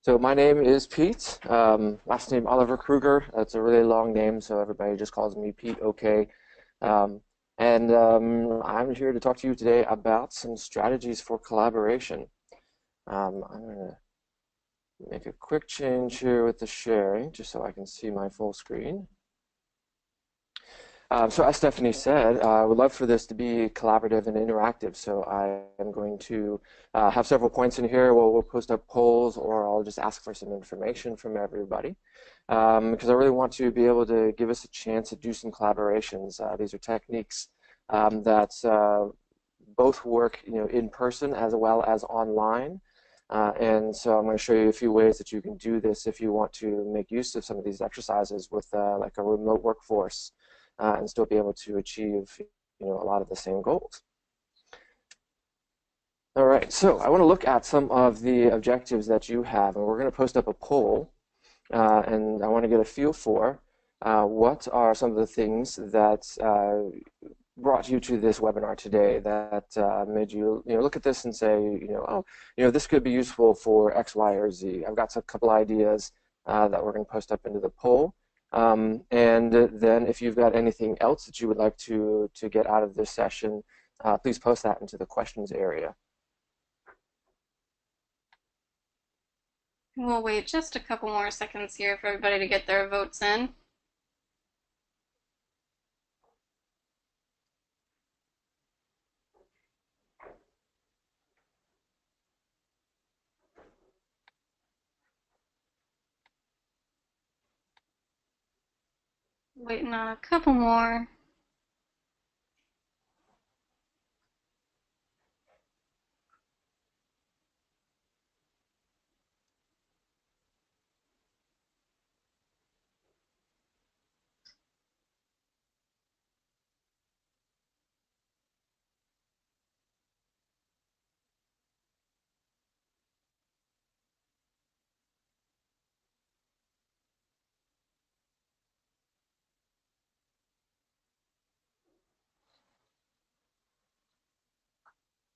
So my name is Pete. Last name Oliver Kruger. That's a really long name, so everybody just calls me Pete. Okay. Um, and I'm here to talk to you today about some strategies for collaboration. I'm going to make a quick change here with the sharing, just so I can see my full screen. So as Stephanie said, I would love for this to be collaborative and interactive. So I am going to have several points in here where we'll post up polls, or I'll just ask for some information from everybody. Because I really want to be able to give us a chance to do some collaborations. These are techniques that both work, in person as well as online. And so I'm going to show you a few ways that you can do this if you want to make use of some of these exercises with like a remote workforce. And still be able to achieve, a lot of the same goals. All right, so I want to look at some of the objectives that you have, and we're going to post up a poll, and I want to get a feel for what are some of the things that brought you to this webinar today that made you, look at this and say, oh, this could be useful for X, Y, or Z. I've got a couple ideas that we're going to post up into the poll. And then if you've got anything else that you would like to get out of this session, please post that into the questions area. We'll wait just a couple more seconds here for everybody to get their votes in. Waiting on a couple more.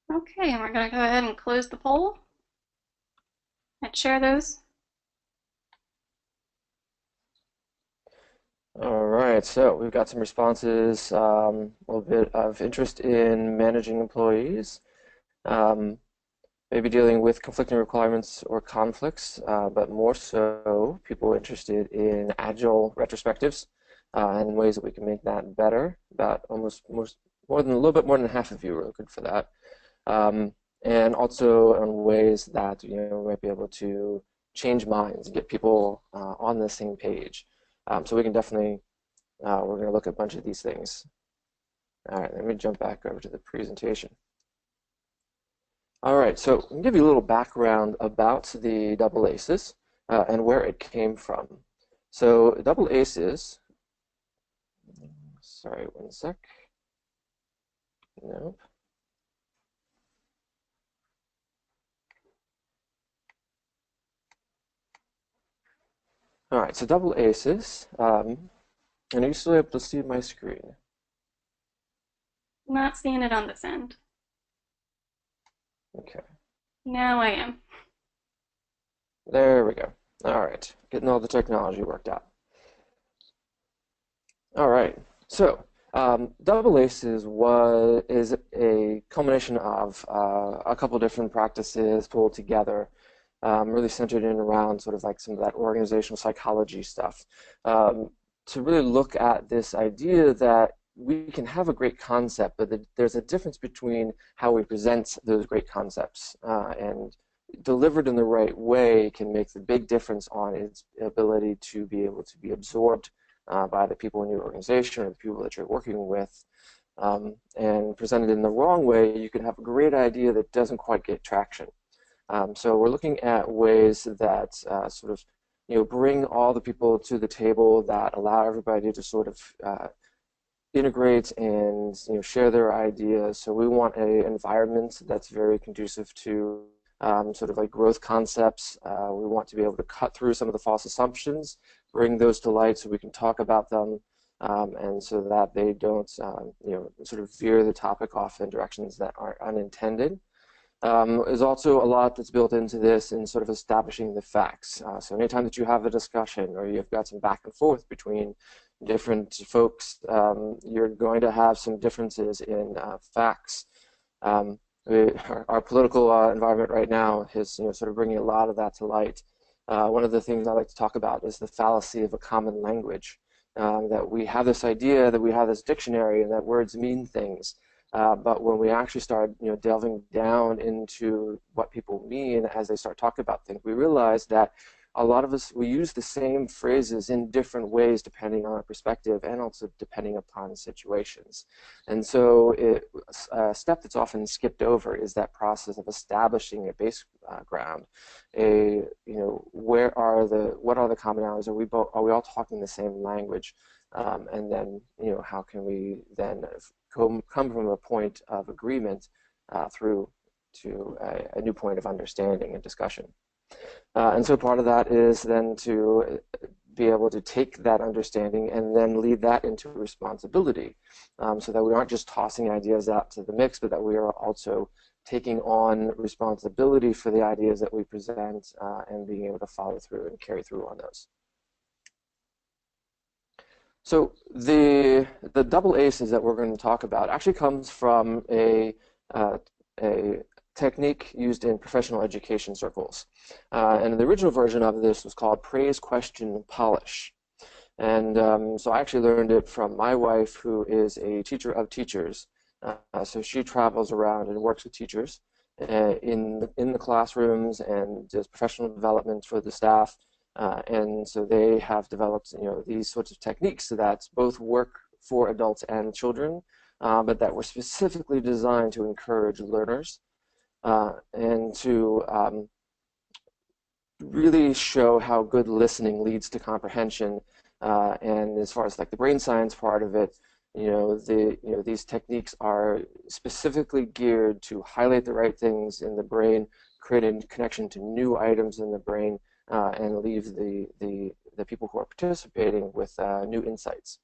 Okay, and we're going to go ahead and close the poll and share those. All right, so we've got some responses, a little bit of interest in managing employees, maybe dealing with conflicting requirements or conflicts, but more so people interested in agile retrospectives and ways that we can make that better. About more than a little bit more than half of you are looking for that. And also on ways that we might be able to change minds and get people on the same page. So we can definitely, we're going to look at a bunch of these things. All right, let me jump back over to the presentation. All right, so I'll give you a little background about the double aces and where it came from. So double aces, sorry, one sec. Nope. All right, so double aces, and are you still able to see my screen? Not seeing it on this end. Okay. Now I am. There we go. All right, getting all the technology worked out. All right, so double aces is a culmination of a couple different practices pulled together, really centered in around sort of like some of that organizational psychology stuff, to really look at this idea that we can have a great concept, but there's a difference between how we present those great concepts, and delivered in the right way can make the big difference on its ability to be able to be absorbed by the people in your organization or the people that you're working with. And presented in the wrong way, you can have a great idea that doesn't quite get traction. So we're looking at ways that sort of bring all the people to the table, that allow everybody to sort of integrate and share their ideas. So we want an environment that's very conducive to sort of like growth concepts. We want to be able to cut through some of the false assumptions, bring those to light so we can talk about them, and so that they don't sort of veer the topic off in directions that aren't unintended. There's also a lot that's built into this in sort of establishing the facts. So anytime that you have a discussion or you've got some back and forth between different folks, you're going to have some differences in facts. Our political environment right now is, sort of bringing a lot of that to light. One of the things I like to talk about is the fallacy of a common language. That we have this idea that we have this dictionary and that words mean things, but when we actually start, delving down into what people mean as they start talking about things, we realize that a lot of us, we use the same phrases in different ways depending on our perspective and also depending upon situations. And so a step that's often skipped over is that process of establishing a background. What are the commonalities? Are we all talking the same language? And then, how can we then come from a point of agreement through to a new point of understanding and discussion. And so part of that is then to be able to take that understanding and then lead that into responsibility, so that we aren't just tossing ideas out to the mix, but that we are also taking on responsibility for the ideas that we present and being able to follow through and carry through on those. So the double aces that we're going to talk about actually comes from a technique used in professional education circles. And the original version of this was called praise, question, polish. And so I actually learned it from my wife, who is a teacher of teachers. So she travels around and works with teachers in the classrooms and does professional development for the staff. And so they have developed, these sorts of techniques that both work for adults and children, but that were specifically designed to encourage learners and to really show how good listening leads to comprehension. And as far as like the brain science part of it, these techniques are specifically geared to highlight the right things in the brain, create a connection to new items in the brain, and leave the people who are participating with new insights.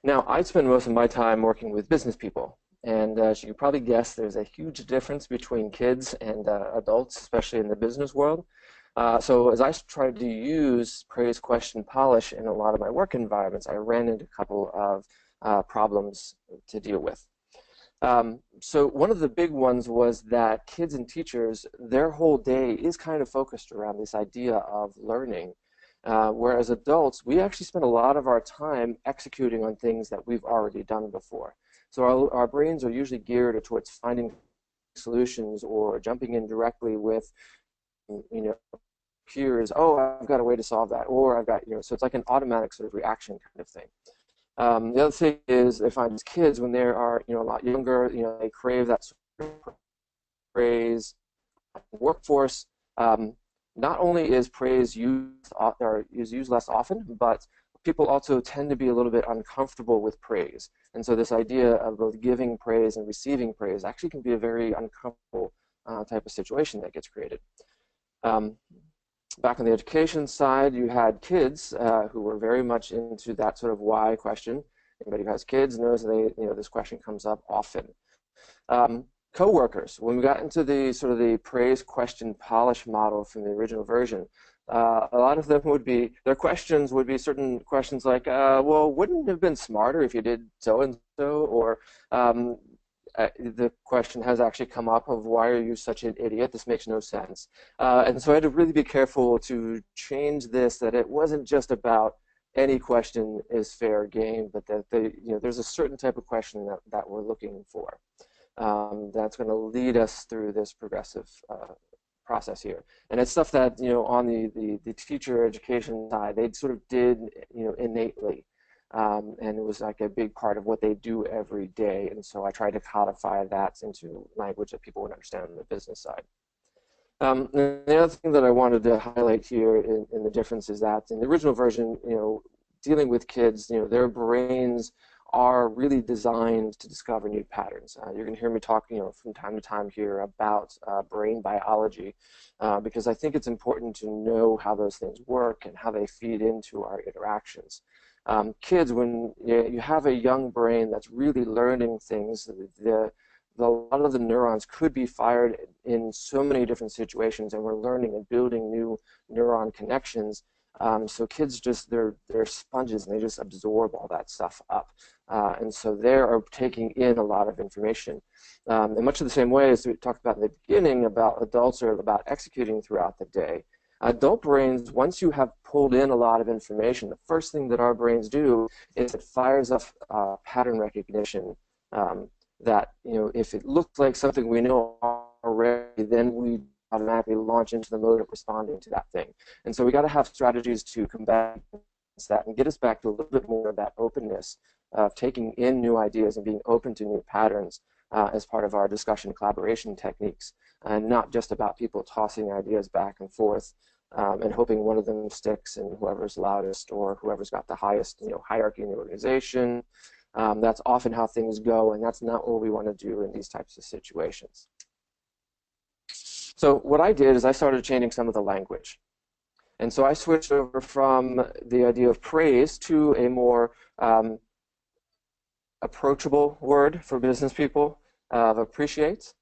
Now, I spend most of my time working with business people, and as you probably guess, there's a huge difference between kids and adults, especially in the business world. So as I tried to use praise, question, polish in a lot of my work environments, I ran into a couple of problems to deal with. So one of the big ones was that kids and teachers, their whole day is kind of focused around this idea of learning, whereas adults, we actually spend a lot of our time executing on things that we've already done before. So our brains are usually geared towards finding solutions or jumping in directly with, peers, oh, I've got a way to solve that, or I've got, so it's like an automatic sort of reaction kind of thing. The other thing is, I find kids, when they are, a lot younger, they crave that sort of praise. Workforce, not only is praise used less often, but people also tend to be a little bit uncomfortable with praise. And so this idea of both giving praise and receiving praise actually can be a very uncomfortable type of situation that gets created. Back on the education side, you had kids who were very much into that sort of why question. Anybody who has kids knows this question comes up often. Co-workers, when we got into the sort of the praise, question, polish model from the original version, a lot of them their questions would be certain questions like, well, wouldn't it have been smarter if you did so-and-so, or the question has actually come up of, why are you such an idiot? This makes no sense. And so I had to really be careful to change this, that it wasn't just about any question is fair game, but that there's a certain type of question that we're looking for that's going to lead us through this progressive process here. And it's stuff that, on the teacher education side, they sort of did, innately. And it was like a big part of what they do every day. And so I tried to codify that into language that people would understand on the business side. The other thing that I wanted to highlight here in the difference is that in the original version, dealing with kids, their brains are really designed to discover new patterns. You're going to hear me talk, from time to time here about brain biology, because I think it's important to know how those things work and how they feed into our interactions. Kids, when you have a young brain that's really learning things, a lot of the neurons could be fired in so many different situations, and we're learning and building new neuron connections. So kids just, they're sponges, and they just absorb all that stuff up. And so they are taking in a lot of information. In much of the same way as we talked about in the beginning about adults are about executing throughout the day, adult brains, once you have pulled in a lot of information, the first thing that our brains do is it fires up pattern recognition. That, if it looks like something we know already, then we automatically launch into the mode of responding to that thing. And so we got to have strategies to combat that and get us back to a little bit more of that openness of taking in new ideas and being open to new patterns as part of our discussion collaboration techniques, and not just about people tossing ideas back and forth and hoping one of them sticks and whoever's loudest or whoever's got the highest hierarchy in the organization. That's often how things go, and that's not what we want to do in these types of situations. So what I did is I started changing some of the language. And so I switched over from the idea of praise to a more approachable word for business people of appreciate.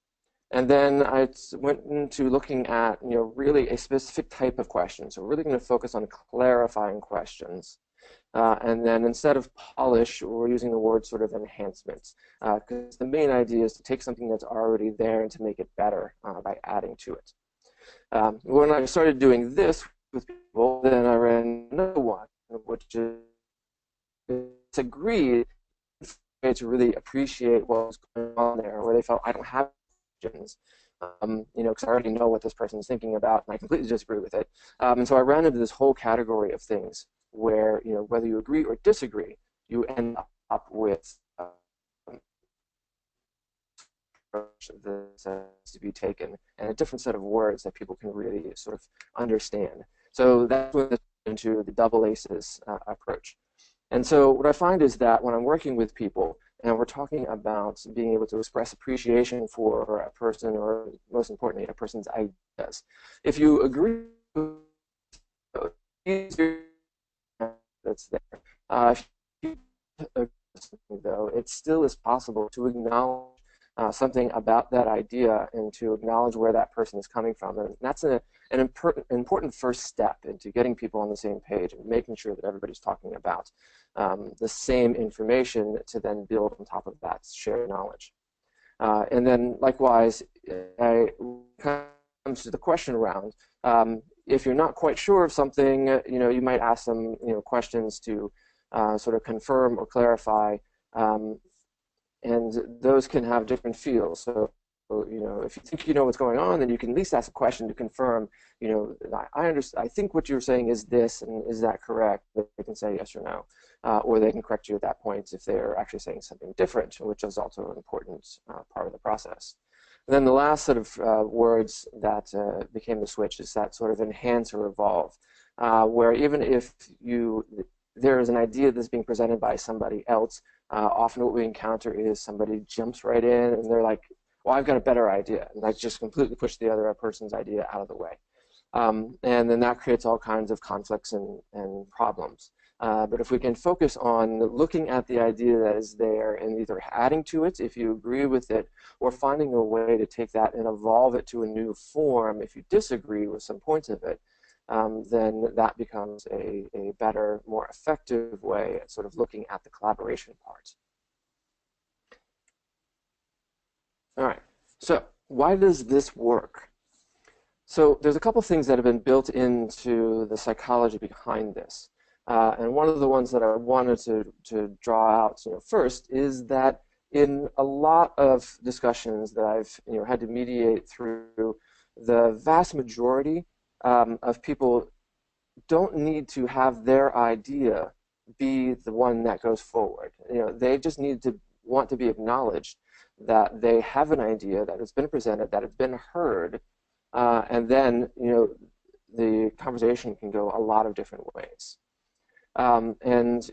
And then I went into looking at really a specific type of question. So we're really going to focus on clarifying questions. And then instead of polish, we're using the word sort of enhancements, because the main idea is to take something that's already there and to make it better by adding to it. When I started doing this with people, then I ran another one, which is it's agreed to really appreciate what was going on there, where they felt I don't have questions, because I already know what this person is thinking about, and I completely disagree with it. And so I ran into this whole category of things where, whether you agree or disagree, you end up with this to be taken and a different set of words that people can really sort of understand. So that's what into the double aces approach. And so what I find is that when I'm working with people and we're talking about being able to express appreciation for a person, or most importantly, a person's ideas, if you agree that's there, if you though, it still is possible to acknowledge something about that idea and to acknowledge where that person is coming from. And that's an important first step into getting people on the same page and making sure that everybody's talking about the same information to then build on top of that shared knowledge. And then likewise, comes to the question round. If you're not quite sure of something, you might ask some questions to sort of confirm or clarify. And those can have different feels. So, if you think you know what's going on, then you can at least ask a question to confirm, I think what you're saying is this, and is that correct? They can say yes or no. Or they can correct you at that point if they're actually saying something different, which is also an important part of the process. And then the last set of words that became the switch is that sort of enhance or evolve, where even if there is an idea that's being presented by somebody else, often what we encounter is somebody jumps right in and they're like, well, I've got a better idea, and I just completely push the other person's idea out of the way. And then that creates all kinds of conflicts and problems. But if we can focus on looking at the idea that is there and either adding to it if you agree with it, or finding a way to take that and evolve it to a new form if you disagree with some points of it, then that becomes a better, more effective way at sort of looking at the collaboration part. All right, so why does this work? So there's a couple things that have been built into the psychology behind this. And one of the ones that I wanted to draw out first is that in a lot of discussions that I've had to mediate through, the vast majority of people don't need to have their idea be the one that goes forward. They just need to want to be acknowledged that they have an idea that has been presented, that has been heard, and then the conversation can go a lot of different ways. And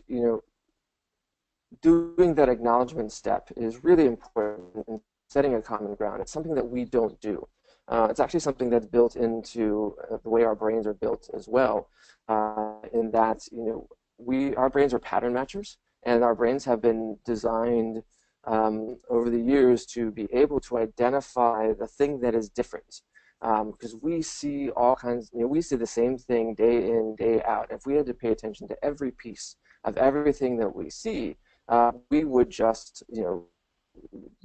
doing that acknowledgement step is really important in setting a common ground. It's something that we don't do. It's actually something that's built into the way our brains are built as well, in that our brains are pattern matchers, and our brains have been designed over the years to be able to identify the thing that is different. Because we see all kinds, we see the same thing day in, day out. If we had to pay attention to every piece of everything that we see, we would just,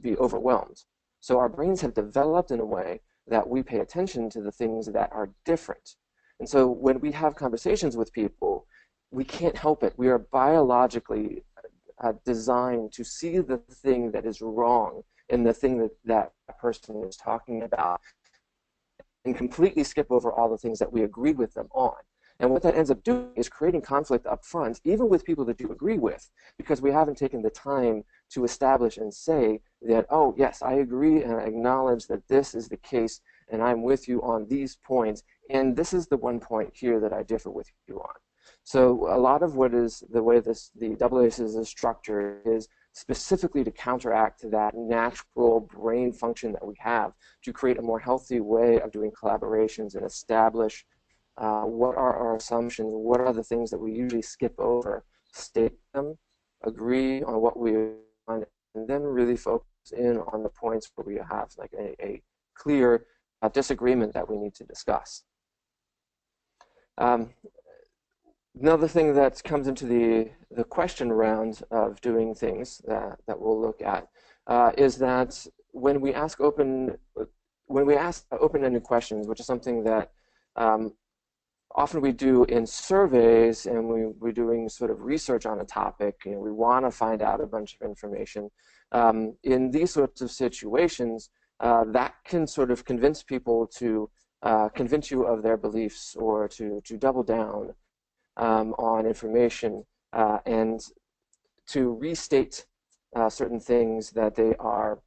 be overwhelmed. So our brains have developed in a way that we pay attention to the things that are different. And so when we have conversations with people, we can't help it. We are biologically designed to see the thing that is wrong in the thing that that person is talking about and completely skip over all the things that we agree with them on. And what that ends up doing is creating conflict up front, even with people that you agree with, because we haven't taken the time to establish and say that, oh, yes, I agree and I acknowledge that this is the case and I'm with you on these points, and this is the one point here that I differ with you on. So a lot of what is the way the double aces is structured is specifically to counteract that natural brain function that we have to create a more healthy way of doing collaborations and establish what are our assumptions, what are the things that we usually skip over, state them, agree on what we want, and then really focus in on the points where we have like a clear disagreement that we need to discuss. Another thing that comes into the question round of doing things that we'll look at is that when we ask open-ended questions, which is something that often we do in surveys, and we're doing sort of research on a topic, we want to find out a bunch of information. In these sorts of situations, that can sort of convince people to convince you of their beliefs or to double down on information and to restate certain things that they are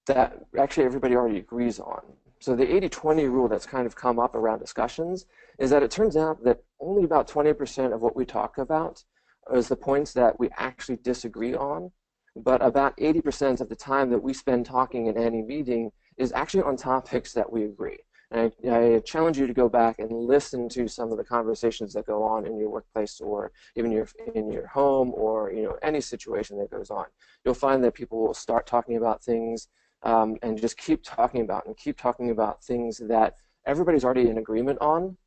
that actually everybody already agrees on. So the 80-20 rule that's kind of come up around discussions is that it turns out that only about 20% of what we talk about is the points that we actually disagree on, but about 80% of the time that we spend talking in any meeting is actually on topics that we agree. And I challenge you to go back and listen to some of the conversations that go on in your workplace or even in your home or any situation that goes on. You'll find that people will start talking about things and just keep talking about things that everybody's already in agreement on,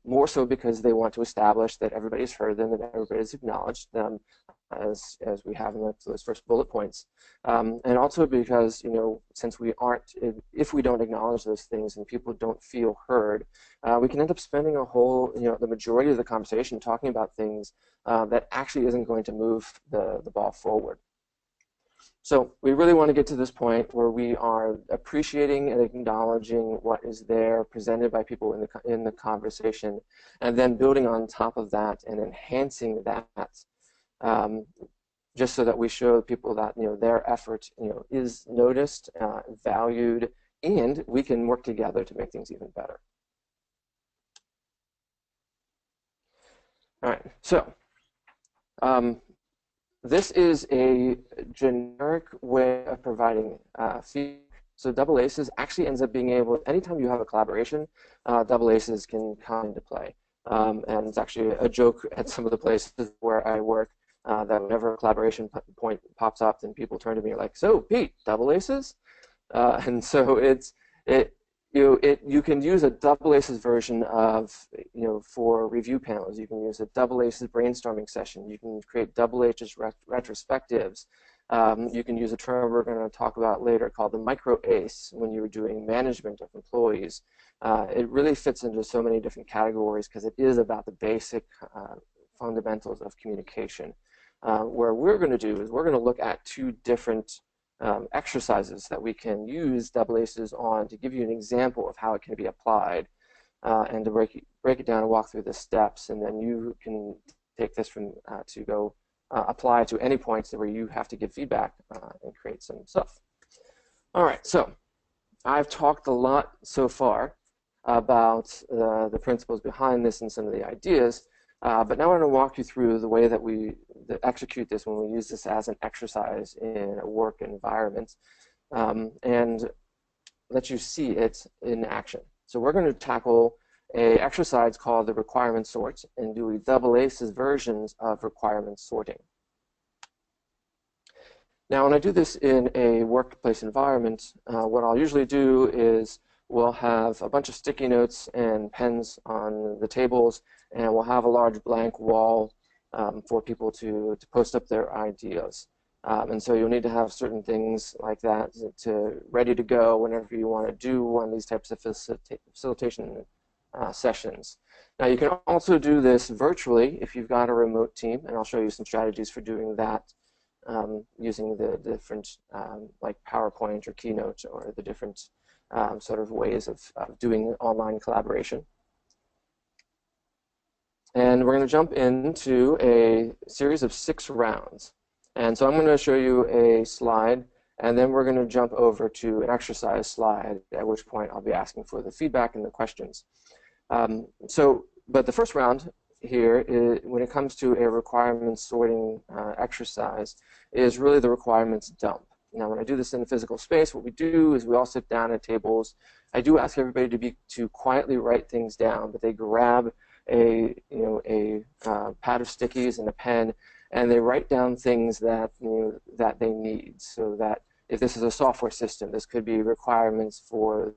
more so because they want to establish that everybody's heard them and everybody's acknowledged them, as we have in those first bullet points, and also because since if we don't acknowledge those things and people don't feel heard, we can end up spending the majority of the conversation talking about things that actually isn't going to move the ball forward. So we really want to get to this point where we are appreciating and acknowledging what is there presented by people in the conversation, and then building on top of that and enhancing that, just so that we show people that their effort is noticed, valued, and we can work together to make things even better. All right, so. This is a generic way of providing feedback. So double aces actually ends up being able, anytime you have a collaboration, double aces can come into play. And it's actually a joke at some of the places where I work that whenever a collaboration point pops up, then people turn to me like, so Pete, double aces? And so you can use a double aces version of, for review panels. You can use a double aces brainstorming session. You can create double aces retrospectives. You can use a term we're going to talk about later called the Microace when you're doing management of employees. It really fits into so many different categories because it is about the basic fundamentals of communication. Where we're going to do is we're going to look at two different exercises that we can use double aces on to give you an example of how it can be applied, and to break it down and walk through the steps, and then you can take this from to go apply to any points where you have to give feedback and create some stuff. All right, so I've talked a lot so far about the principles behind this and some of the ideas, but now I'm going to walk you through the way that we execute this when we use this as an exercise in a work environment, and let you see it in action. So we're going to tackle an exercise called the requirement sort and do double aces versions of requirement sorting. Now, when I do this in a workplace environment, what I'll usually do is we'll have a bunch of sticky notes and pens on the tables, and we'll have a large blank wall for people to post up their ideas. And so you'll need to have certain things like that ready to go whenever you want to do one of these types of facilitation sessions. Now, you can also do this virtually if you've got a remote team, and I'll show you some strategies for doing that using the different like PowerPoint or Keynote or the different sort of ways of doing online collaboration. And we're going to jump into a series of 6 rounds. And so I'm going to show you a slide, and then we're going to jump over to an exercise slide, at which point I'll be asking for the feedback and the questions. But the first round here, when it comes to a requirements sorting exercise, is really the requirements dump. Now, when I do this in a physical space, what we do is we all sit down at tables. I do ask everybody to quietly write things down, but they grab a pad of stickies and a pen, and they write down things that that they need. So that if this is a software system, this could be requirements for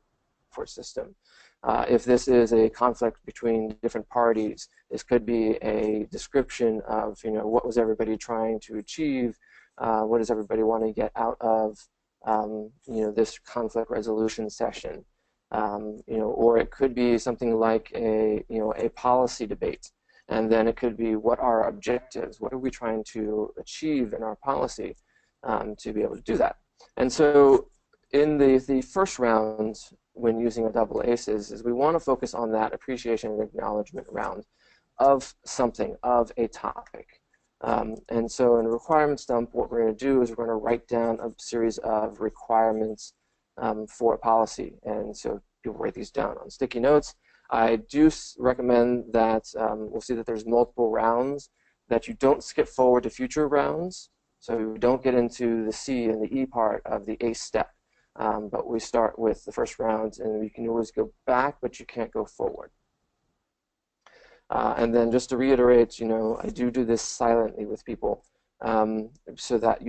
system. If this is a conflict between different parties, this could be a description of what was everybody trying to achieve, what does everybody want to get out of this conflict resolution session, or it could be something like a policy debate, and then it could be what are our objectives, what are we trying to achieve in our policy to be able to do that. And so in the first round, when using a double aces, is we want to focus on that appreciation and acknowledgement round of something, of a topic. And so in a requirements dump, what we're going to do is we're going to write down a series of requirements for a policy. And so people write these down on sticky notes. I do recommend that we'll see that there's multiple rounds, that you don't skip forward to future rounds. So you don't get into the C and the E part of the ACE step. But we start with the first round, and you can always go back, but you can't go forward. And then just to reiterate, I do this silently with people so that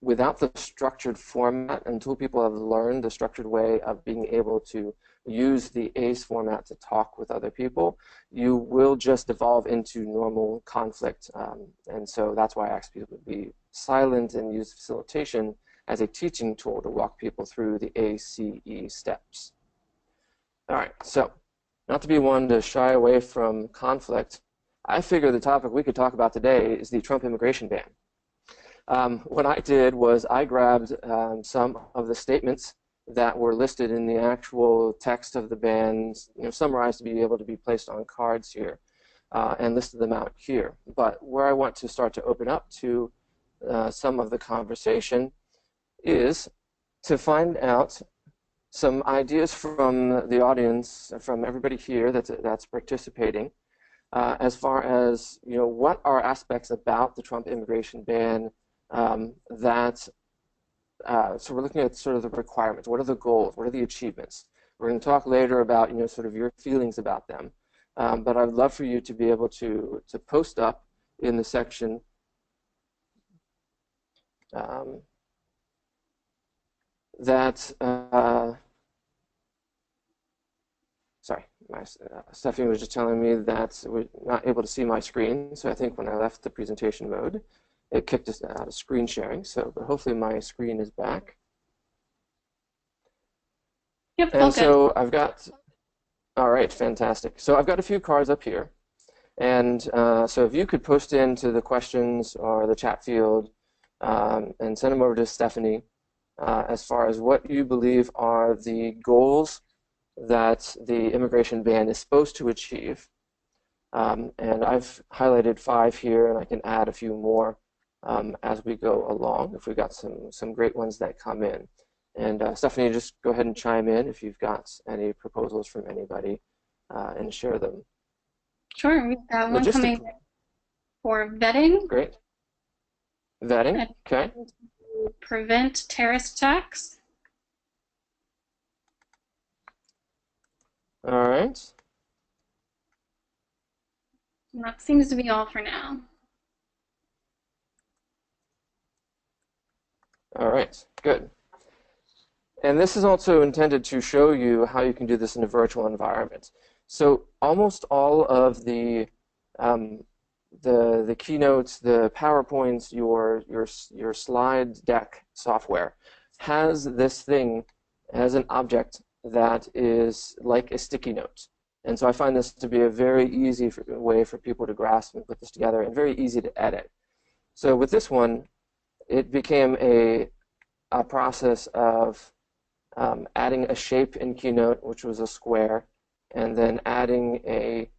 without the structured format, until people have learned the structured way of being able to use the ACE format to talk with other people, you will just devolve into normal conflict. And so that's why I ask people to be silent and use facilitation as a teaching tool to walk people through the ACE steps. All right, so not to be one to shy away from conflict, I figure the topic we could talk about today is the Trump immigration ban. What I did was I grabbed some of the statements that were listed in the actual text of the ban, summarized to be able to be placed on cards here, and listed them out here. But where I want to start to open up to some of the conversation is to find out some ideas from the audience, from everybody here that's participating, as far as what are aspects about the Trump immigration ban so we're looking at sort of the requirements. What are the goals? What are the achievements? We're going to talk later about sort of your feelings about them, but I'd love for you to be able to post up in the section. Sorry, Stephanie was just telling me that we're not able to see my screen, so I think when I left the presentation mode, it kicked us out of screen sharing, but hopefully my screen is back. Yep, and so good. I've got, all right, fantastic. So I've got a few cards up here, and so if you could post into the questions or the chat field and send them over to Stephanie, as far as what you believe are the goals that the immigration ban is supposed to achieve. And I've highlighted 5 here, and I can add a few more as we go along if we've got some great ones that come in. And Stephanie, just go ahead and chime in if you've got any proposals from anybody and share them. Sure, we've got one coming for vetting. Great. Vetting, okay. Prevent terrorist attacks. All right. And that seems to be all for now. All right, good. And this is also intended to show you how you can do this in a virtual environment. So almost all of um, the keynotes, the PowerPoints, your slide deck software has this thing as an object that is like a sticky note. And so I find this to be a very easy way for people to grasp and put this together, and very easy to edit. So with this one, it became a process of adding a shape in Keynote, which was a square, and then adding a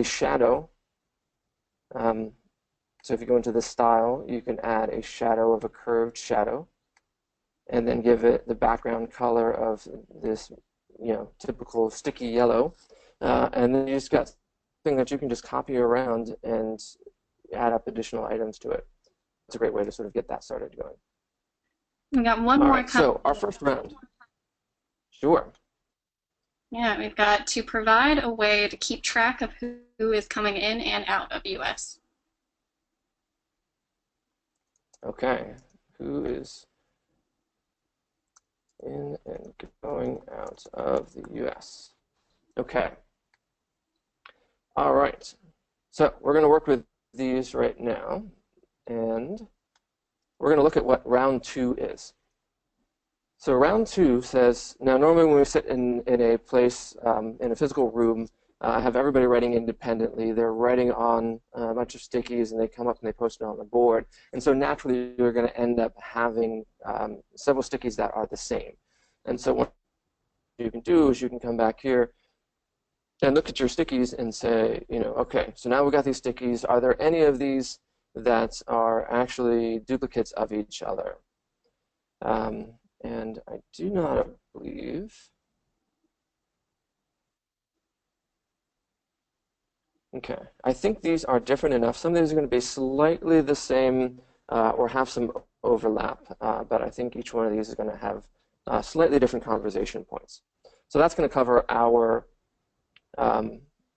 shadow. So if you go into the style, you can add a shadow of a curved shadow, and then give it the background color of this, typical sticky yellow. And then you just got something that you can just copy around and add up additional items to it. It's a great way to sort of get that started going. We got one All more right, so our first round. Sure. Yeah, we've got to provide a way to keep track of who is coming in and out of US. Okay. Who is in and going out of the US? Okay. All right. So we're going to work with these right now, and we're going to look at what round 2 is. So round 2 says, now normally when we sit in a place, in a physical room, have everybody writing independently. They're writing on a bunch of stickies, and they come up and they post it on the board. And so naturally, you're going to end up having several stickies that are the same. And so what you can do is you can come back here and look at your stickies and say, okay, so now we've got these stickies. Are there any of these that are actually duplicates of each other? And I do not believe. Okay, I think these are different enough. Some of these are going to be slightly the same or have some overlap, but I think each one of these is going to have slightly different conversation points. So that's going to cover our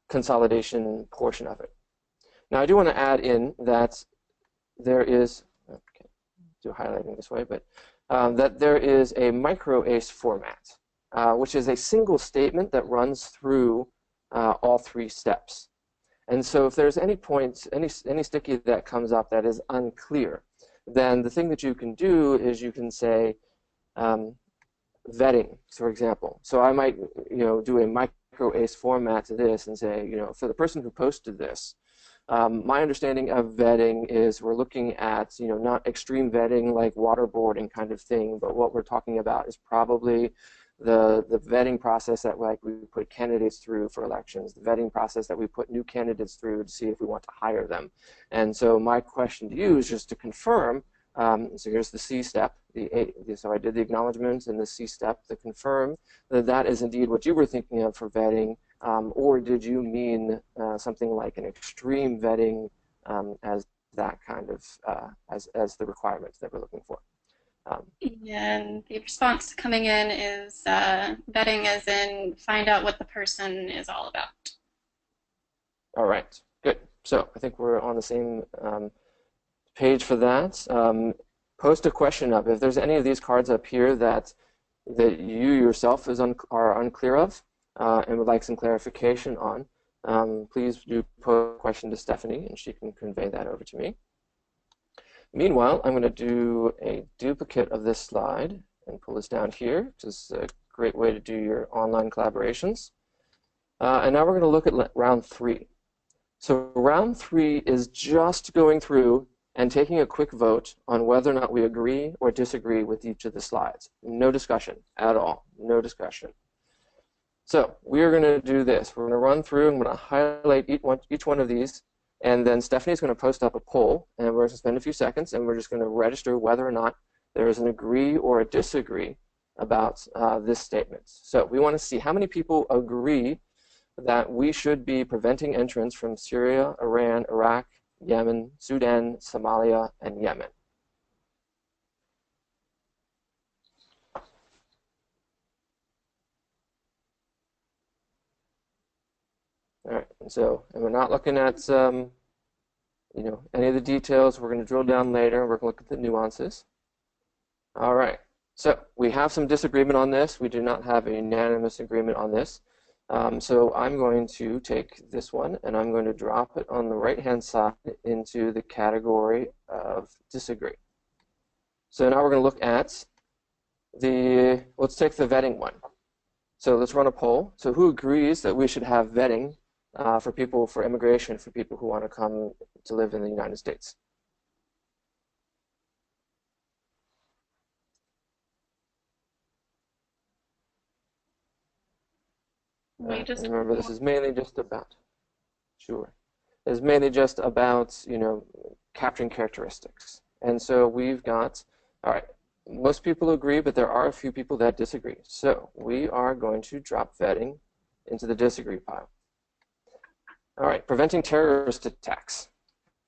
consolidation portion of it. Now I do want to add in that there is, okay, do highlighting this way, but that there is a Microace format, which is a single statement that runs through all 3 steps. And so if there's any points, any sticky that comes up that is unclear, then the thing that you can do is you can say vetting, for example. So I might do a Microace format to this and say, for the person who posted this, my understanding of vetting is we're looking at, not extreme vetting like waterboarding kind of thing, but what we're talking about is probably the vetting process that we put candidates through for elections, the vetting process that we put new candidates through to see if we want to hire them. And so my question to you is just to confirm, so here's the C step, so I did the acknowledgement and the C step, the confirm that that is indeed what you were thinking of for vetting, or did you mean something like an extreme vetting as that kind of, as the requirements that we're looking for? And the response coming in is vetting as in find out what the person is all about. All right, good. So I think we're on the same page for that. Post a question up. If there's any of these cards up here that you yourself are unclear of and would like some clarification on, please do pose a question to Stephanie, and she can convey that over to me. Meanwhile, I'm going to do a duplicate of this slide and pull this down here, which is a great way to do your online collaborations. And now we're going to look at round 3. So round 3 is just going through and taking a quick vote on whether or not we agree or disagree with each of the slides. No discussion at all. No discussion. So we are going to do this. We're going to run through. I'm going to highlight each one of these. And then Stephanie's going to post up a poll, and we're going to spend a few seconds, and we're just going to register whether or not there is an agree or a disagree about this statement. So we want to see how many people agree that we should be preventing entrance from Syria, Iran, Iraq, Yemen, Sudan, Somalia, and Yemen. All right, and we're not looking at any of the details. We're going to drill down later. We're going to look at the nuances. All right. So we have some disagreement on this. We do not have a unanimous agreement on this. So I'm going to take this one and I'm going to drop it on the right-hand side into the category of disagree. So now we're going to look at let's take the vetting one. So let's run a poll. So who agrees that we should have vetting for immigration, for people who want to come to live in the United States? We just Remember, this is mainly just about, sure. It's mainly just about, capturing characteristics. And so we've got, all right, most people agree, but there are a few people that disagree. So we are going to drop vetting into the disagree pile. All right, preventing terrorist attacks.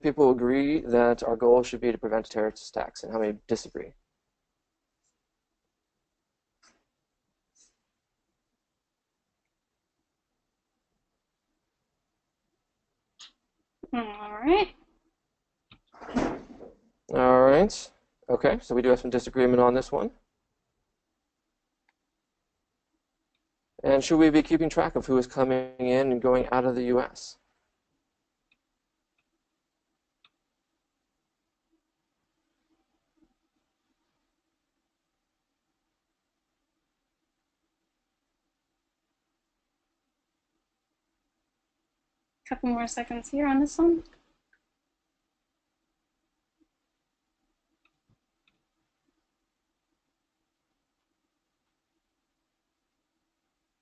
People agree that our goal should be to prevent terrorist attacks, and how many disagree? all right. All right. Okay, so we do have some disagreement on this one. And should we be keeping track of who is coming in and going out of the U.S.? Couple more seconds here on this one.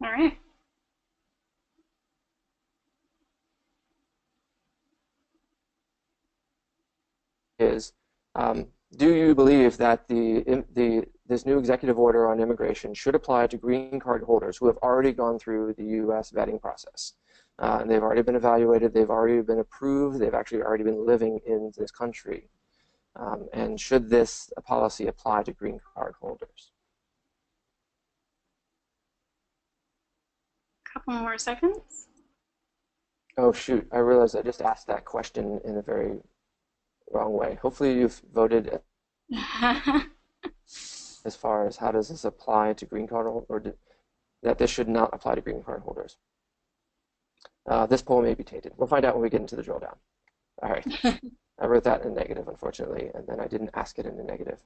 All right. Is do you believe that this new executive order on immigration should apply to green card holders who have already gone through the U.S. vetting process? And they've already been evaluated, they've already been approved, they've actually already been living in this country. And should this policy apply to green card holders? Couple more seconds. Oh, shoot, I realized I just asked that question in a very wrong way. Hopefully you've voted as far as how does this apply to green card holders, or that this should not apply to green card holders. This poll may be tainted. We'll find out when we get into the drill down. All right. I wrote that in negative, unfortunately, and then I didn't ask it in the negative.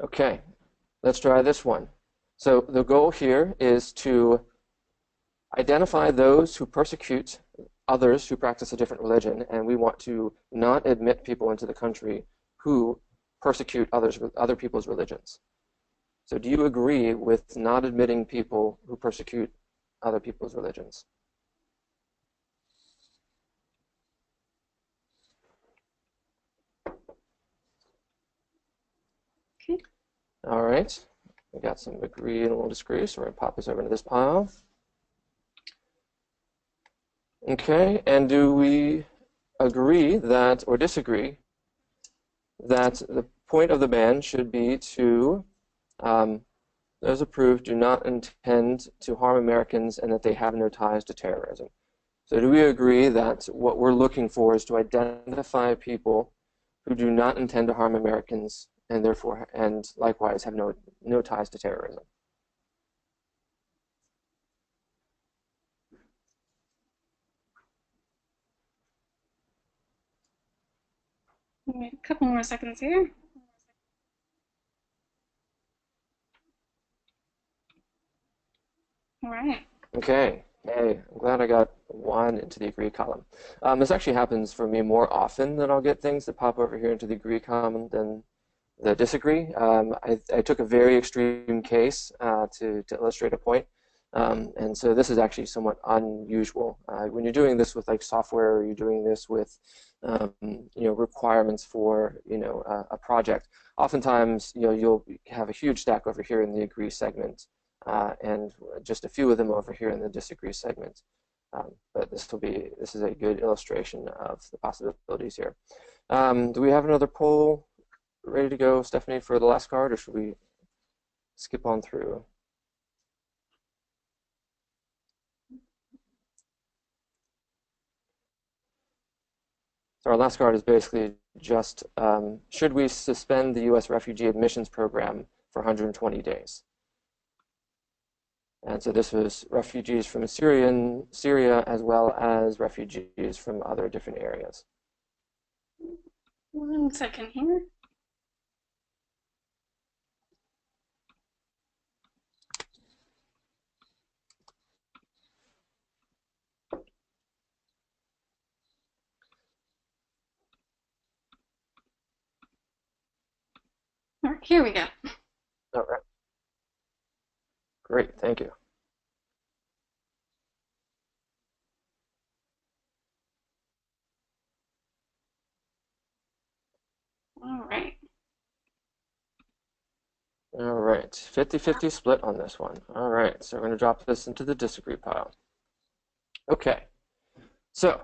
Okay, let's try this one. So the goal here is to identify those who persecute others who practice a different religion, and we want to not admit people into the country who persecute other people's religions. So do you agree with not admitting people who persecute other people's religions? Okay. All right, we got some agree and a little disagree, so we're going to pop this over into this pile. Okay, and do we agree that, or disagree, that the point of the ban should be to, those approved do not intend to harm Americans and that they have no ties to terrorism? So do we agree that what we're looking for is to identify people who do not intend to harm Americans and therefore, and likewise, have no ties to terrorism? Wait, a couple more seconds here. All right. Okay, hey, I'm glad I got one into the agree column. This actually happens for me more often than I'll get things that pop over here into the agree column than the disagree. I took a very extreme case to illustrate a point. And so this is actually somewhat unusual. When you're doing this with like software, or you're doing this with requirements for a project, oftentimes you'll have a huge stack over here in the agree segment, and just a few of them over here in the disagree segment. But this is a good illustration of the possibilities here. Do we have another poll ready to go, Stephanie, for the last card, or should we skip on through? So our last card is basically just should we suspend the U.S. refugee admissions program for 120 days? And so this was refugees from Syria as well as refugees from other different areas. 1 second here. All right, here we go. All right. Great, thank you. All right. All right, 50-50 split on this one. All right, so we're going to drop this into the disagree pile. Okay, so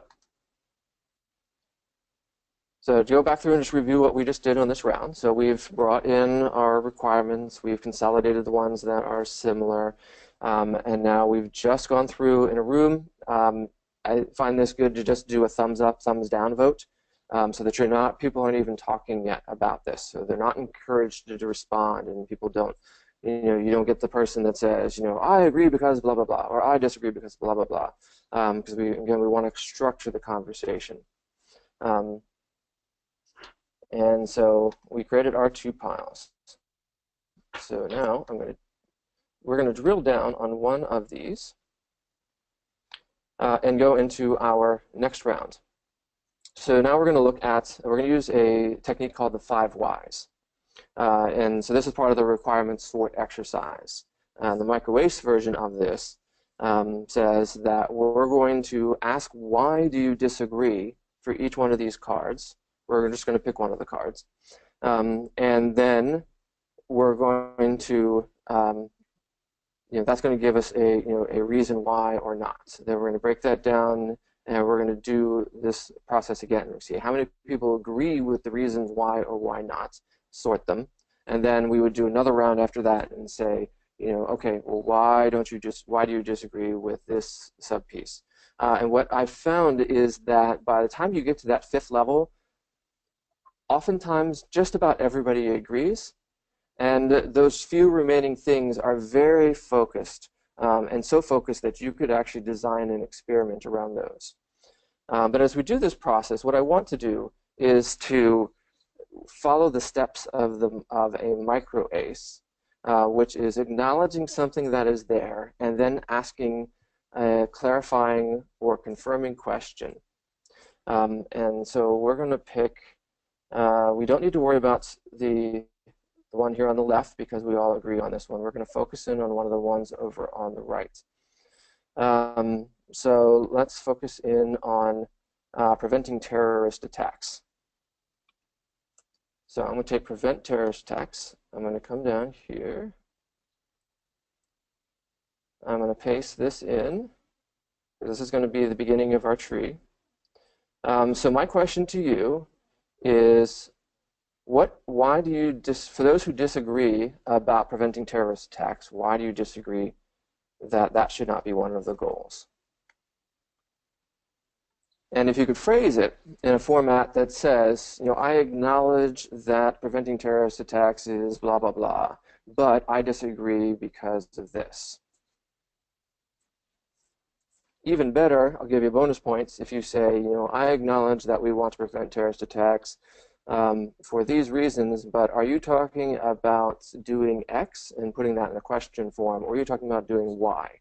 to go back through and just review what we just did on this round. So we've brought in our requirements, we've consolidated the ones that are similar, and now we've just gone through in a room. I find this good to just do a thumbs up, thumbs down vote, so that people aren't even talking yet about this. So they're not encouraged to respond, and people don't, you don't get the person that says, I agree because blah, blah, blah, or I disagree because blah, blah, blah, because we want to structure the conversation. And so we created our two piles. So now we're going to drill down on one of these and go into our next round. So now we're going to use a technique called the 5 whys. And so this is part of the requirements for exercise. The Microace version of this says that we're going to ask why do you disagree for each one of these cards. We're just going to pick one of the cards. And then we're going to, that's going to give us a reason why or not. Then we're going to break that down and we're going to do this process again. We see how many people agree with the reasons why or why not, sort them. And then we would do another round after that and say, okay, well, why do you disagree with this subpiece? And what I've found is that by the time you get to that 5th level, oftentimes just about everybody agrees, and those few remaining things are very focused, and so focused that you could actually design an experiment around those. But as we do this process, what I want to do is to follow the steps of a Microace, which is acknowledging something that is there and then asking a clarifying or confirming question. And so we're going to pick, we don't need to worry about the one here on the left because we all agree on this one. We're going to focus in on one of the ones over on the right. So let's focus in on preventing terrorist attacks. So I'm going to take prevent terrorist attacks. I'm going to come down here. I'm going to paste this in. This is going to be the beginning of our tree. So my question to you is, why do you, for those who disagree about preventing terrorist attacks, why do you disagree that that should not be one of the goals? And if you could phrase it in a format that says, I acknowledge that preventing terrorist attacks is blah, blah, blah, but I disagree because of this. Even better, I'll give you bonus points if you say, I acknowledge that we want to prevent terrorist attacks for these reasons, but are you talking about doing X and putting that in a question form, or are you talking about doing Y?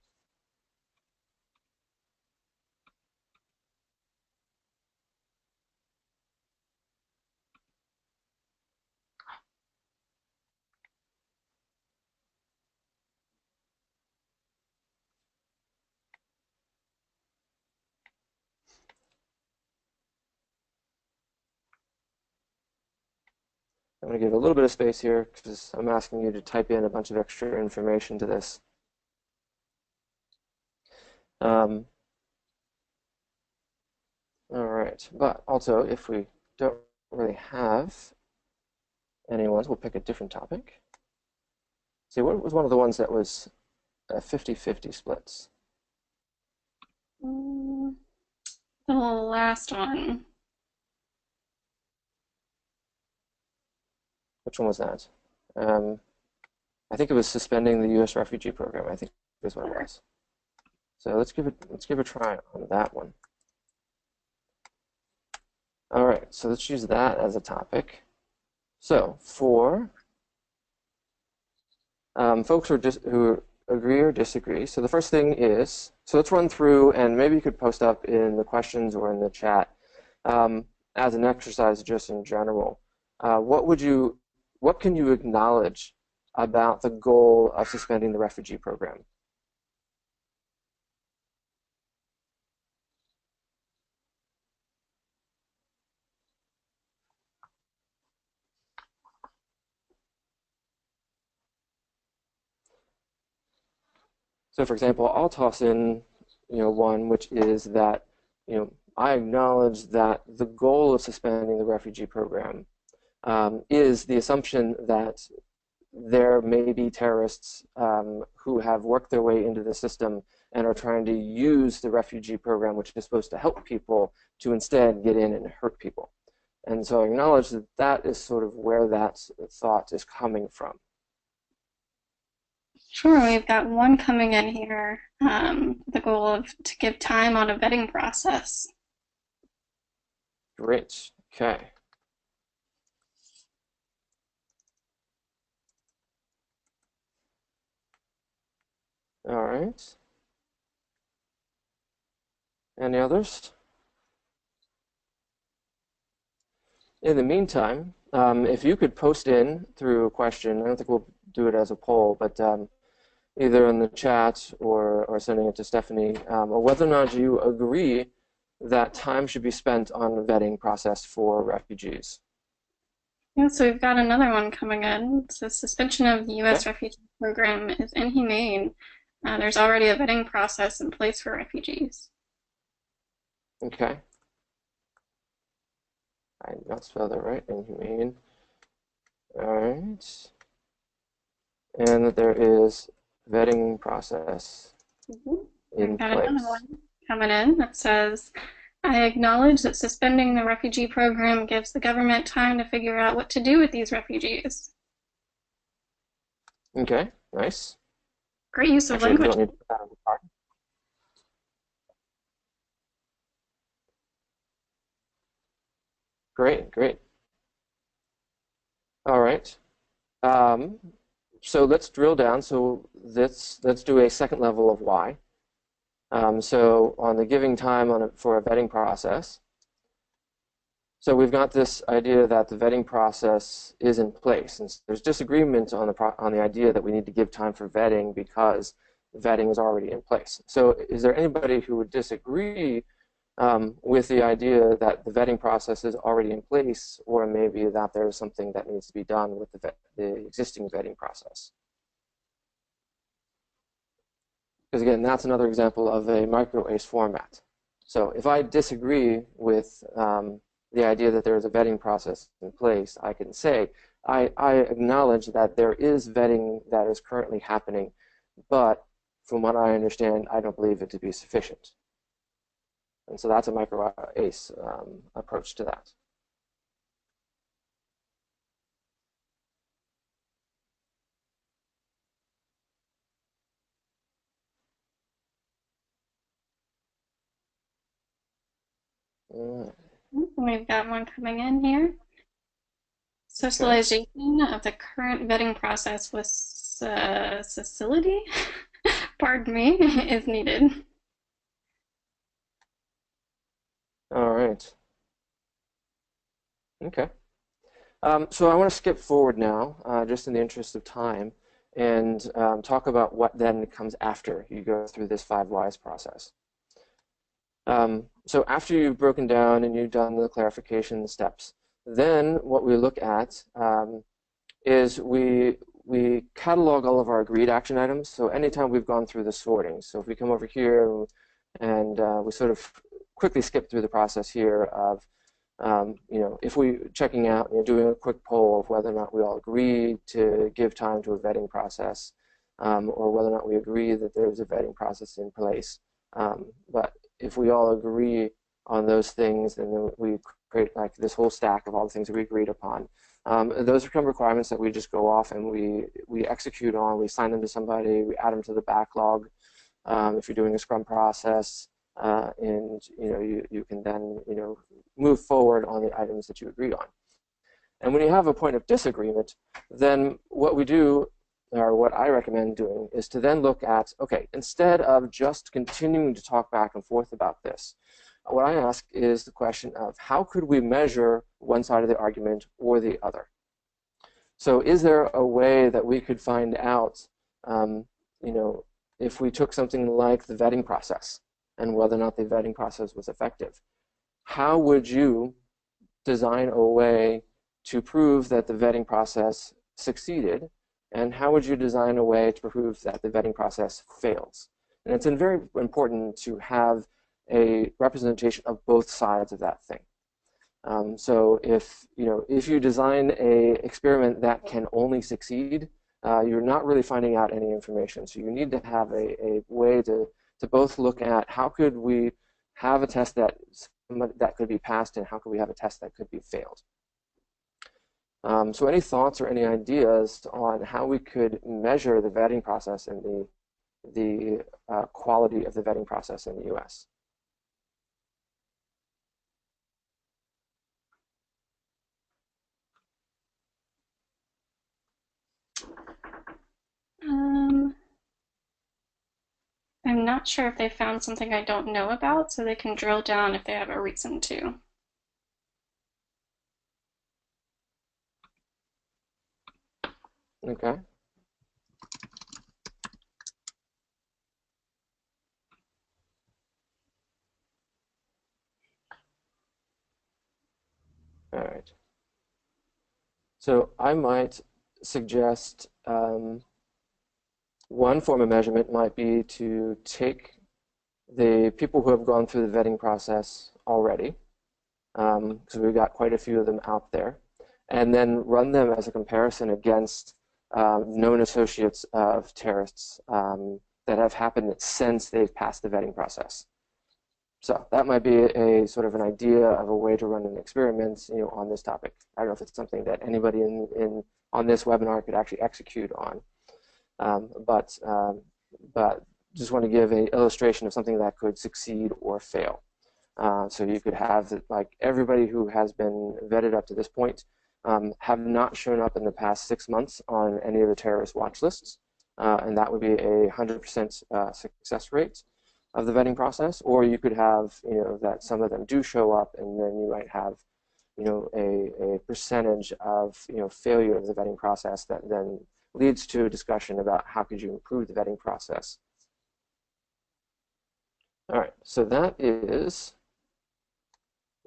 I'm going to give a little bit of space here because I'm asking you to type in a bunch of extra information to this. All right, but also if we don't really have any ones, we'll pick a different topic. See, what was one of the ones that was 50-50 splits? The last one. Which one was that? Um, I think it was suspending the U.S. refugee program. I think is what it was. So let's give a try on that one. All right, so let's use that as a topic. So for folks who agree or disagree, so the first thing is, so let's run through, and maybe you could post up in the questions or in the chat as an exercise just in general. What can you acknowledge about the goal of suspending the refugee program? So, for example, I'll toss in, one which is that, I acknowledge that the goal of suspending the refugee program is the assumption that there may be terrorists who have worked their way into the system and are trying to use the refugee program, which is supposed to help people, to instead get in and hurt people. And so I acknowledge that that is sort of where that thought is coming from. Sure, we've got one coming in here. The goal of to give time on a vetting process. Great. Okay. All right. Any others? In the meantime, if you could post in through a question, I don't think we'll do it as a poll, but either in the chat or sending it to Stephanie, or whether or not you agree that time should be spent on the vetting process for refugees. Yeah, so we've got another one coming in. So suspension of the U.S. Okay. refugee program is inhumane. There's already a vetting process in place for refugees. Okay. I did not spell that right. Inhumane. All right. And that there is vetting process in We've got another place. one coming in that says, I acknowledge that suspending the refugee program gives the government time to figure out what to do with these refugees. Okay, nice. Great use of Actually, we language. don't need to put that on the card. Great, great. All right. Um, so let's drill down. So let's do a second level of why. So on the giving time for a vetting process, so we've got this idea that the vetting process is in place, and so there's disagreement on the idea that we need to give time for vetting because vetting is already in place. So is there anybody who would disagree with the idea that the vetting process is already in place, or maybe that there's something that needs to be done with the existing vetting process? Because again, that's another example of a Microace format. So if I disagree with the idea that there is a vetting process in place, I can say, I acknowledge that there is vetting that is currently happening, but from what I understand, I don't believe it to be sufficient. And so that's a Microace approach to that. We've got one coming in here. Socialization of the current vetting process with facility, pardon me, is needed. All right. Okay. So I want to skip forward now, just in the interest of time, and talk about what then comes after you go through this 5 whys process. So after you've broken down and you've done the clarification steps, then what we look at is we catalog all of our agreed action items. So anytime we've gone through the sorting, so if we come over here and we sort of quickly skip through the process here of if we checking out and doing a quick poll of whether or not we all agree to give time to a vetting process, or whether or not we agree that there's a vetting process in place. But if we all agree on those things, then we create like this whole stack of all the things that we agreed upon. Those become requirements that we just go off and we execute on. We assign them to somebody. We add them to the backlog. If you're doing a Scrum process, and you can then move forward on the items that you agreed on. And when you have a point of disagreement, then what we do, or what I recommend doing, is to then look at, okay, instead of just continuing to talk back and forth about this, what I ask is the question of how could we measure one side of the argument or the other? So is there a way that we could find out, if we took something like the vetting process and whether or not the vetting process was effective? How would you design a way to prove that the vetting process succeeded, and how would you design a way to prove that the vetting process fails? And it's very important to have a representation of both sides of that thing. So if you design a experiment that can only succeed, you're not really finding out any information. So you need to have a way to both look at how could we have a test that could be passed, and how could we have a test that could be failed. So any thoughts or any ideas on how we could measure the vetting process and the quality of the vetting process in the US? I'm not sure if they found something I don't know about, so they can drill down if they have a reason to. Okay. All right. So I might suggest one form of measurement might be to take the people who have gone through the vetting process already, because we've got quite a few of them out there, and then run them as a comparison against known associates of terrorists that have happened since they've passed the vetting process. So that might be a sort of an idea of a way to run an experiment, on this topic. I don't know if it's something that anybody on this webinar could actually execute on, but just want to give an illustration of something that could succeed or fail. So you could have like everybody who has been vetted up to this point have not shown up in the past 6 months on any of the terrorist watch lists, and that would be a 100% success rate of the vetting process. Or you could have, that some of them do show up, and then you might have, a percentage of, failure of the vetting process that then leads to a discussion about how could you improve the vetting process. All right, so that is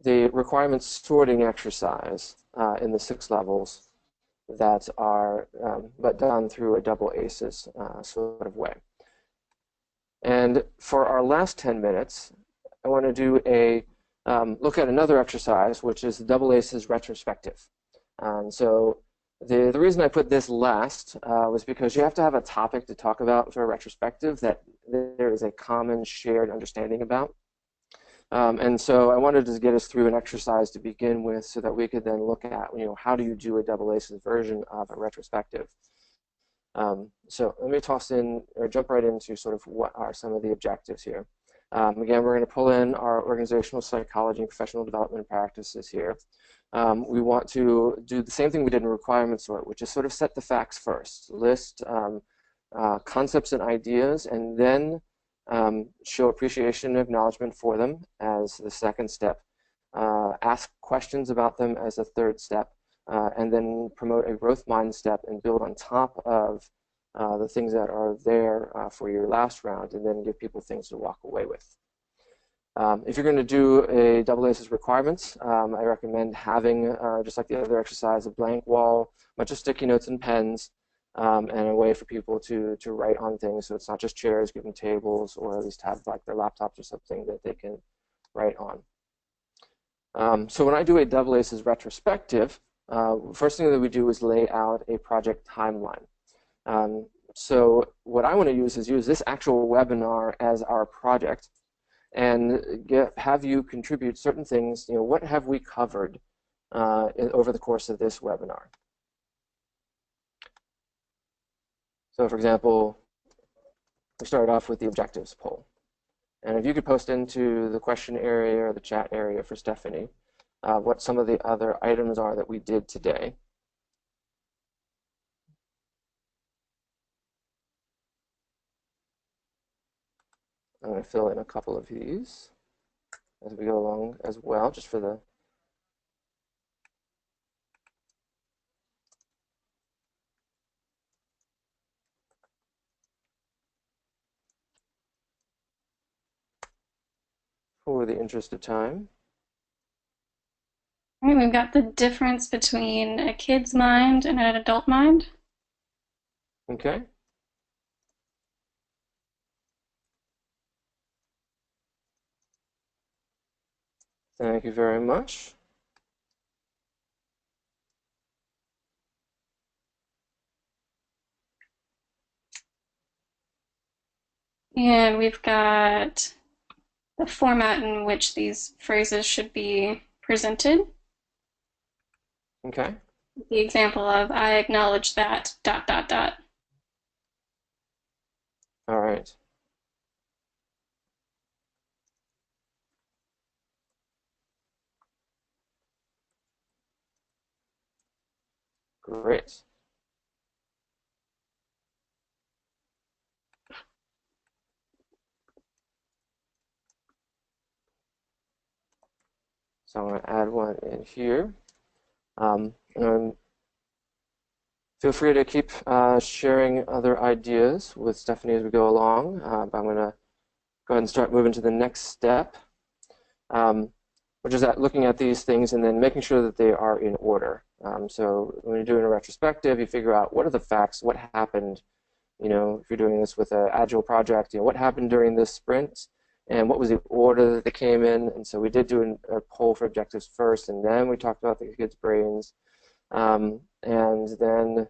the requirements sorting exercise in the 6 levels that are but done through a double ACEs sort of way. And for our last 10 minutes, I want to do a look at another exercise, which is the double ACEs retrospective. So the reason I put this last was because you have to have a topic to talk about for a retrospective that there is a common shared understanding about. And so I wanted to get us through an exercise to begin with so that we could then look at, how do you do a double ACEs version of a retrospective. So let me toss in, or jump right into sort of what are some of the objectives here. Again, we're going to pull in our organizational psychology and professional development practices here. We want to do the same thing we did in requirement sort, which is sort of set the facts first, list concepts and ideas, and then show appreciation and acknowledgement for them as the second step, ask questions about them as a third step, and then promote a growth mindset and build on top of the things that are there for your last round, and then give people things to walk away with. If you're going to do a double ACEs requirements, I recommend having, just like the other exercise, a blank wall, a bunch of sticky notes and pens, and a way for people to write on things. So it's not just chairs, give them tables, or at least have like their laptops or something that they can write on. So when I do a double ACEs retrospective, first thing that we do is lay out a project timeline. So what I want to use is use this actual webinar as our project, and have you contribute certain things. What have we covered over the course of this webinar. So for example, we started off with the objectives poll. And if you could post into the question area or the chat area for Stephanie what some of the other items are that we did today. I'm going to fill in a couple of these as we go along as well, just for the interest of time. All right, we've got the difference between a kid's mind and an adult mind. Okay. Thank you very much. And we've got the format in which these phrases should be presented. Okay. The example of, I acknowledge that, ... All right. Great. So I'm going to add one in here. Feel free to keep sharing other ideas with Stephanie as we go along. But I'm going to go ahead and start moving to the next step, which is looking at these things and then making sure that they are in order. So when you're doing a retrospective, you figure out what are the facts, what happened. You know, if you're doing this with an agile project, you know, what happened during this sprint and what was the order that they came in. And so we did do a poll for objectives first, and then we talked about the kids' brains. And then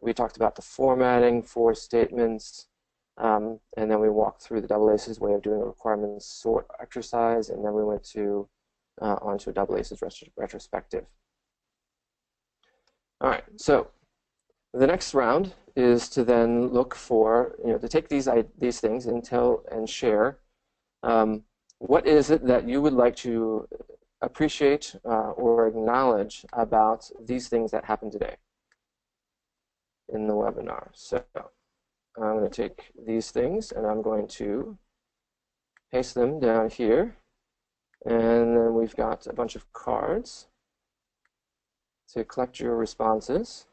we talked about the formatting for statements. And then we walked through the double aces way of doing a requirements sort exercise. And then we went to onto a double aces retrospective. All right, so the next round is to then look for, you know, to take these things and tell and share what is it that you would like to appreciate or acknowledge about these things that happened today in the webinar. So I'm going to take these things and I'm going to paste them down here. And then we've got a bunch of cards to collect your responses.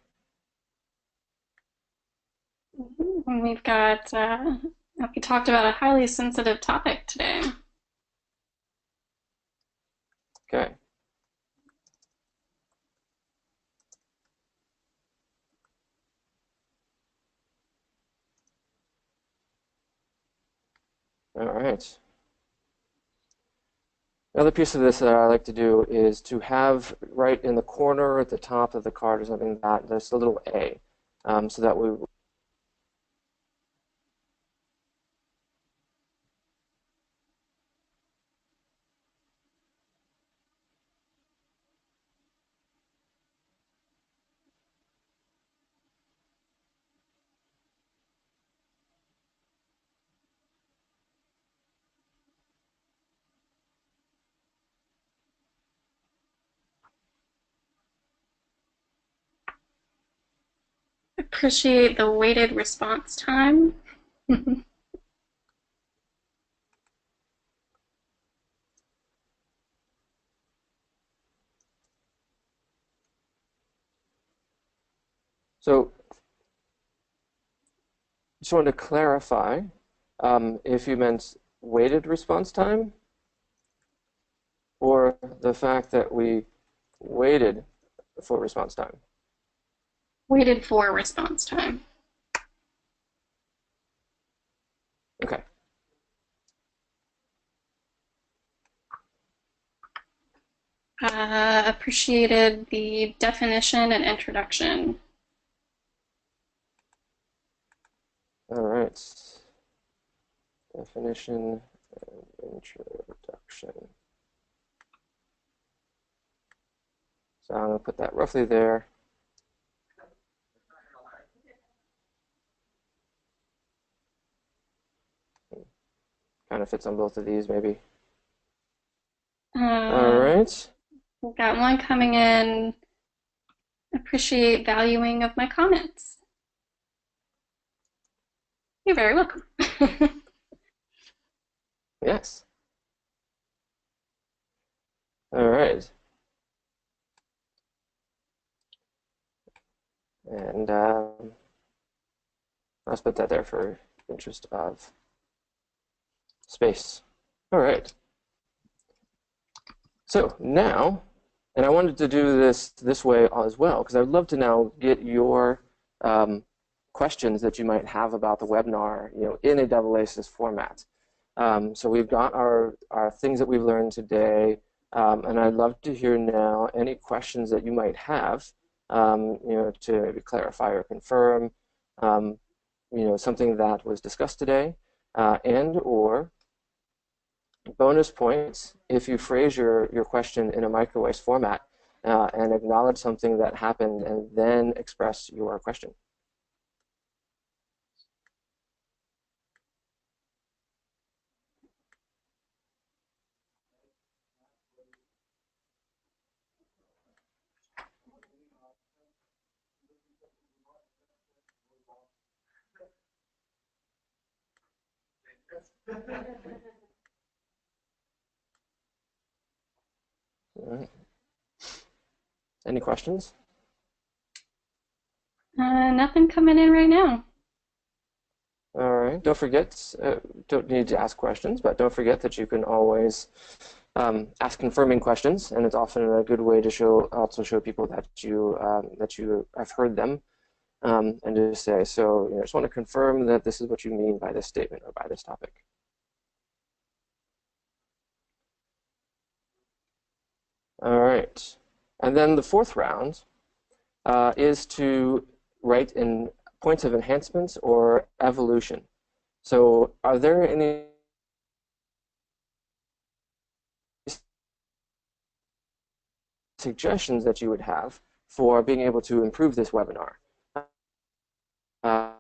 And we've got, we talked about a highly sensitive topic today. Okay. All right. Another piece of this that I like to do is to have right in the corner at the top of the card or something like that, there's a little A, so that we Appreciate the weighted response time. So just wanted to clarify if you meant weighted response time or the fact that we waited for response time. Weighted for response time. Okay. Appreciated the definition and introduction. All right. Definition and introduction. So I'm going to put that roughly there. Kind of fits on both of these, maybe. All right. We've got one coming in. Appreciate valuing of my comments. You're very welcome. Yes. All right. And let's put that there for interest of space. All right. So now, and I wanted to do this way as well, because I would love to now get your questions that you might have about the webinar, in a double ACES format. So we've got our things that we've learned today, and I'd love to hear now any questions that you might have, to maybe clarify or confirm, something that was discussed today, and or bonus points if you phrase your question in a Microace format and acknowledge something that happened and then express your question. All right. Any questions? Nothing coming in right now. All right. Don't forget, don't need to ask questions, but don't forget that you can always ask confirming questions, and it's often a good way to also show people that you have heard them, and to say, so I just want to confirm that this is what you mean by this statement or by this topic. All right. And then the fourth round is to write in points of enhancements or evolution. So are there any suggestions that you would have for being able to improve this webinar? Or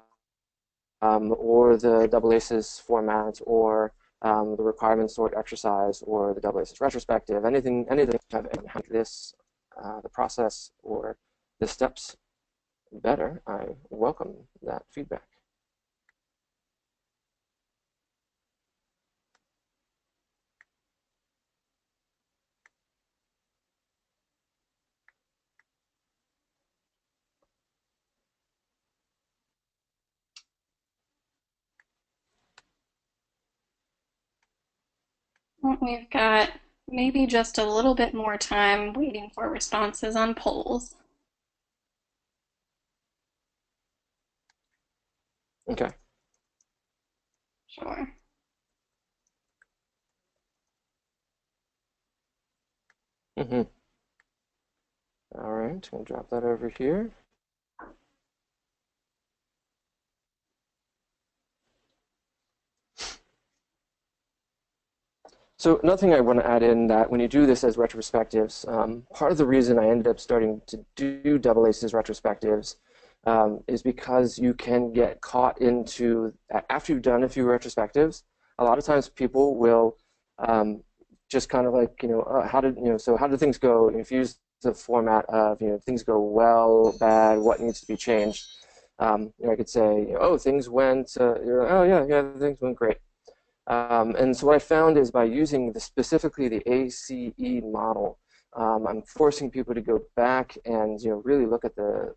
the double ACES format, or the requirement sort exercise, or the double ACES retrospective, anything to have this, the process or the steps better, I welcome that feedback. We've got maybe just a little bit more time waiting for responses on polls. Okay. Sure. Mm-hmm. All right, I'm going to drop that over here. So another thing I want to add in, that when you do this as retrospectives, part of the reason I ended up starting to do double ACES retrospectives is because you can get caught into, after you've done a few retrospectives, a lot of times people will just kind of like, so how did things go? If you use the format of, things go well, bad, what needs to be changed? I could say, oh, things went, oh yeah, things went great. And so what I found is, by using specifically the ACE model, I'm forcing people to go back and really look at the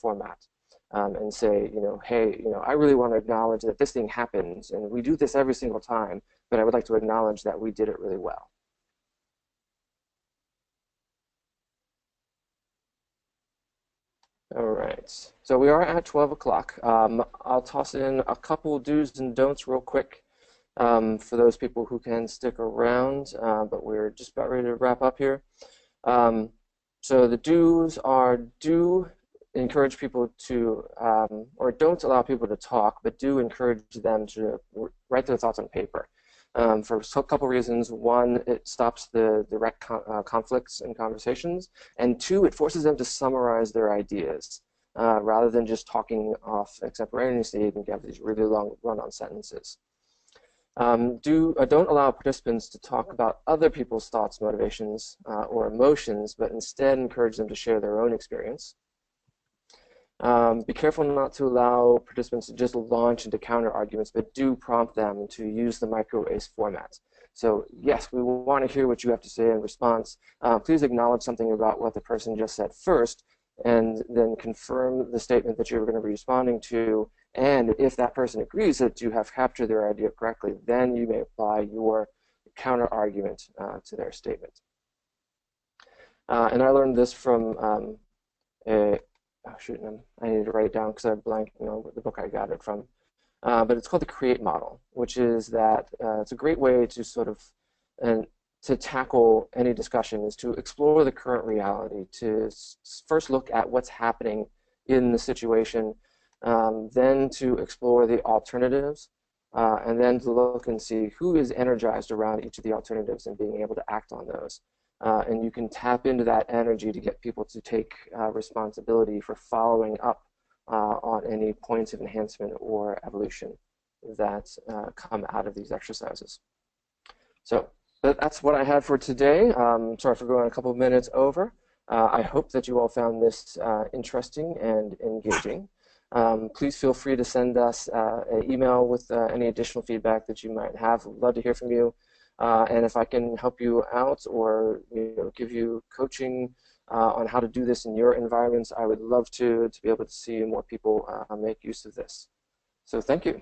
format and say, hey, I really want to acknowledge that this thing happens, and we do this every single time, but I would like to acknowledge that we did it really well. All right, so we are at 12 o'clock. I'll toss in a couple do's and don'ts real quick for those people who can stick around, but we're just about ready to wrap up here. So the do's are, do encourage people to, or don't allow people to talk, but do encourage them to write their thoughts on paper. for a couple reasons. One, it stops the direct conflicts in conversations, and two, it forces them to summarize their ideas rather than just talking off extemporaneously. You can have these really long run-on sentences. Don't allow participants to talk about other people's thoughts, motivations, or emotions, but instead encourage them to share their own experience. Be careful not to allow participants to just launch into counter arguments, but do prompt them to use the Microace format. So yes, we want to hear what you have to say in response. Please acknowledge something about what the person just said first, and then confirm the statement that you're going to be responding to. And if that person agrees that you have captured their idea correctly, then you may apply your counter argument to their statement. And I learned this from oh shoot, I need to write it down because I'm blanking on the book I got it from. But it's called the CREATE model, which is that it's a great way to sort of to tackle any discussion, is to explore the current reality, to first look at what's happening in the situation, then to explore the alternatives, and then to look and see who is energized around each of the alternatives and being able to act on those. And you can tap into that energy to get people to take responsibility for following up on any points of enhancement or evolution that come out of these exercises. So that's what I had for today. Sorry for going a couple of minutes over. I hope that you all found this interesting and engaging. Please feel free to send us an email with any additional feedback that you might have. We'd love to hear from you. And if I can help you out or give you coaching on how to do this in your environments, I would love to be able to see more people make use of this. So thank you.